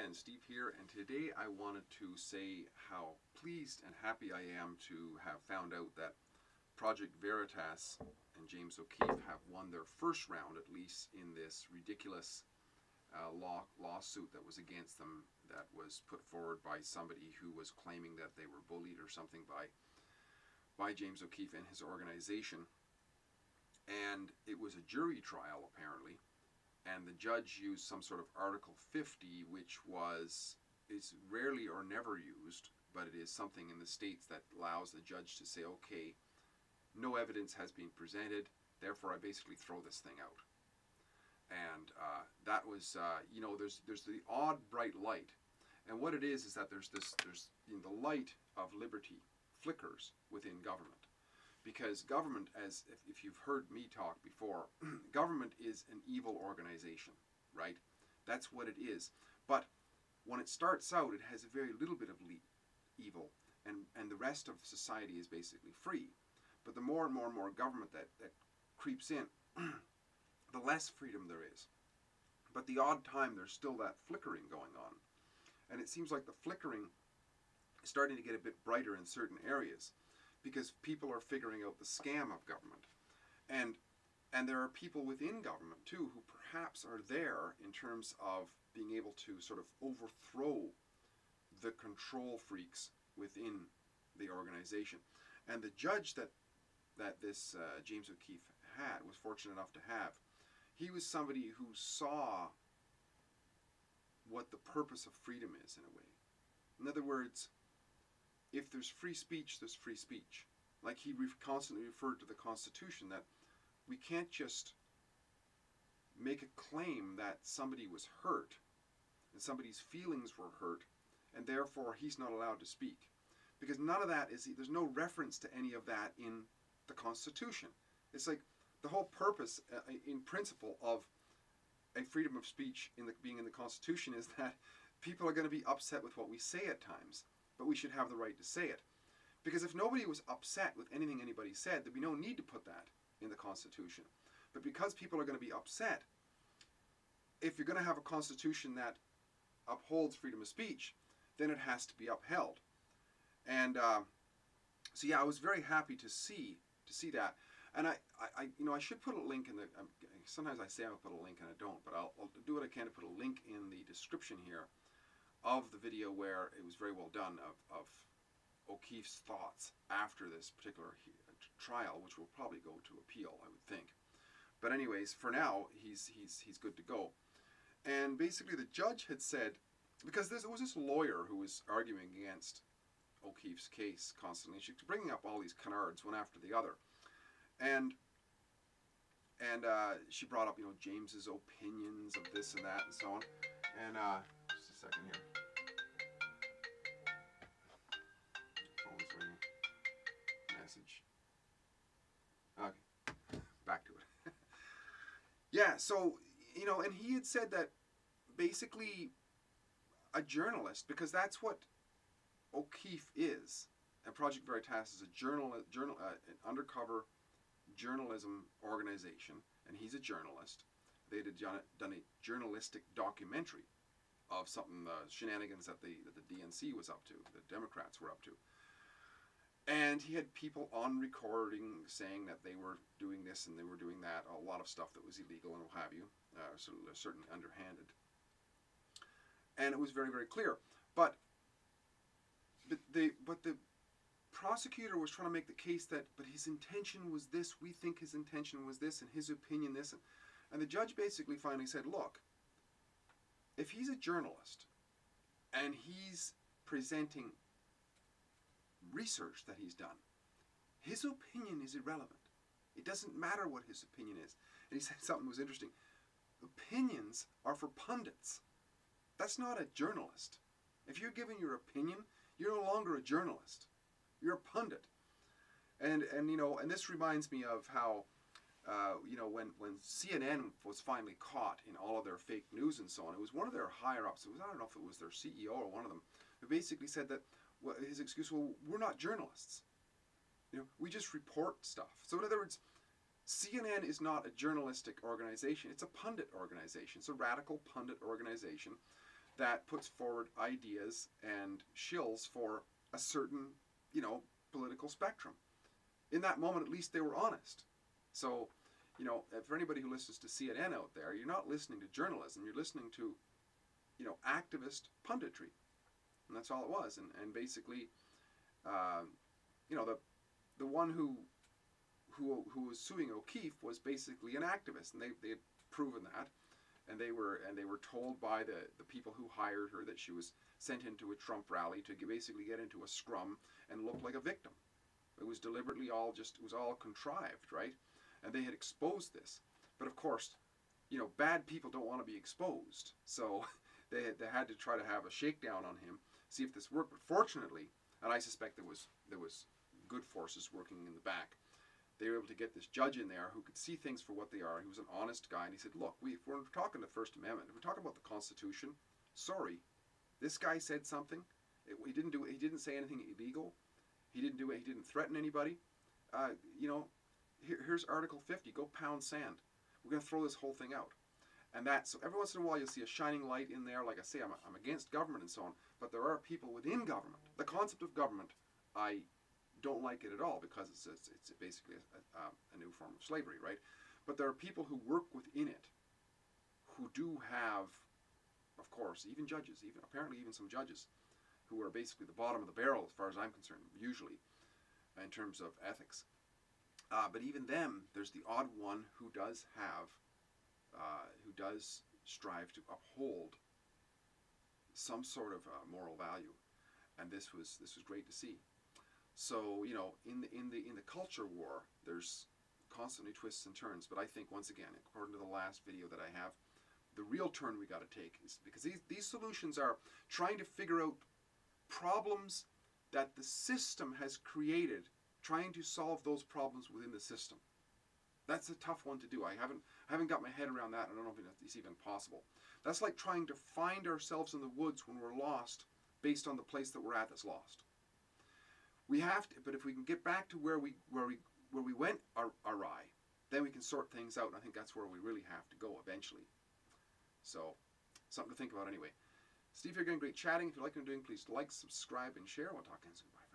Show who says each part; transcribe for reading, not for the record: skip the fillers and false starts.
Speaker 1: again, Steve here, and today I wanted to say how pleased and happy I am to have found out that Project Veritas and James O'Keefe have won their first round, at least, in this ridiculous lawsuit that was against them, that was put forward by somebody who was claiming that they were bullied or something by James O'Keefe and his organization. And it was a jury trial, apparently. And the judge used some sort of Article 50, which is rarely or never used, but it is something in the States that allows the judge to say, okay, no evidence has been presented, therefore I basically throw this thing out. And that was, you know, there's the odd bright light. And what it is that there's the light of liberty flickers within government. Because government, as if you've heard me talk before, government is an evil organization, right? That's what it is. But when it starts out, it has a very little bit of evil, and the rest of society is basically free. But the more and more and more government that creeps in, the less freedom there is. But the odd time, there's still that flickering going on. And it seems like the flickering is starting to get a bit brighter in certain areas, because people are figuring out the scam of government. And there are people within government, too, who perhaps are there in terms of being able to sort of overthrow the control freaks within the organization. And the judge that this James O'Keefe was fortunate enough to have, he was somebody who saw what the purpose of freedom is, in a way. In other words, if there's free speech, there's free speech. Like he constantly referred to the Constitution, that we can't just make a claim that somebody was hurt and somebody's feelings were hurt and therefore he's not allowed to speak. Because none of that there's no reference to any of that in the Constitution. It's like the whole purpose, in principle, of a freedom of speech being in the Constitution is that people are going to be upset with what we say at times. But we should have the right to say it. Because if nobody was upset with anything anybody said, there'd be no need to put that in the Constitution. But because people are going to be upset, if you're going to have a Constitution that upholds freedom of speech, then it has to be upheld. And so yeah, I was very happy to see that. And I should put a link in the. Sometimes I say I'll put a link and I don't, but I'll do what I can to put a link in the description here of the video where it was very well done of O'Keefe's thoughts after this particular trial, which will probably go to appeal, I would think. But anyways, for now, he's good to go. And basically the judge had said, because there was this lawyer who was arguing against O'Keefe's case constantly, she's bringing up all these canards one after the other. And she brought up, you know, James's opinions of this and that and so on. And just a second here. Phone's ringing. Message. Okay, back to it. Yeah, so, you know, and he had said that basically a journalist, because that's what O'Keefe is, and Project Veritas is an undercover journalism organization, and he's a journalist. They had done a journalistic documentary of something, the shenanigans that the DNC was up to, the Democrats were up to. And he had people on recording saying that they were doing this and they were doing that, a lot of stuff that was illegal and what have you, certainly underhanded. And it was very, very clear. But the prosecutor was trying to make the case that, but his intention was this, we think his intention was this, and his opinion this. And the judge basically finally said, look, if he's a journalist and he's presenting research that he's done, his opinion is irrelevant. It doesn't matter what his opinion is. And he said something that was interesting. Opinions are for pundits. That's not a journalist. If you're giving your opinion, you're no longer a journalist. You're a pundit. And you know, and this reminds me of how you know, when CNN was finally caught in all of their fake news and so on, it was one of their higher-ups, I don't know if it was their CEO or one of them, who basically said that, well, his excuse, well, we're not journalists. You know, we just report stuff. So in other words, CNN is not a journalistic organization, it's a pundit organization. It's a radical pundit organization that puts forward ideas and shills for a certain, you know, political spectrum. In that moment, at least they were honest. So, you know, for anybody who listens to CNN out there, you're not listening to journalism. You're listening to, you know, activist punditry, and that's all it was. And basically, you know, the one who was suing O'Keefe was basically an activist, and they had proven that, and they were told by the people who hired her that she was sent into a Trump rally to basically get into a scrum and look like a victim. It was deliberately all it was all contrived, right? And they had exposed this, but of course, you know, bad people don't want to be exposed, so they had to try to have a shakedown on him, see if this worked. But fortunately, and I suspect there was good forces working in the back, they were able to get this judge in there who could see things for what they are. He was an honest guy, and he said, look, if we're talking the First Amendment, if we're talking about the Constitution, sorry, this guy said something. He didn't say anything illegal. He didn't do it. He didn't threaten anybody. You know, here's Article 50. Go pound sand. We're going to throw this whole thing out. And so every once in a while you'll see a shining light in there. Like I say, I'm against government and so on, but there are people within government. The concept of government, I don't like it at all, because it's basically a new form of slavery, right? But there are people who work within it who do have, of course, even judges, apparently even some judges, who are basically the bottom of the barrel as far as I'm concerned, usually, in terms of ethics. But even them, there's the odd one who does strive to uphold some sort of moral value, and this was great to see. So, you know, in the culture war, there's constantly twists and turns. But I think, once again, according to the last video that I have, the real turn we got to take is because these solutions are trying to figure out problems that the system has created, trying to solve those problems within the system. That's a tough one to do. I haven't got my head around that. I don't know if it's even possible. That's like trying to find ourselves in the woods when we're lost, based on the place that we're at that's lost. We have to, but if we can get back to where we went awry, then we can sort things out. And I think that's where we really have to go eventually. So, something to think about anyway. Steve here again, great chatting. If you like what I'm doing, please like, subscribe, and share. We'll talk again soon. Bye.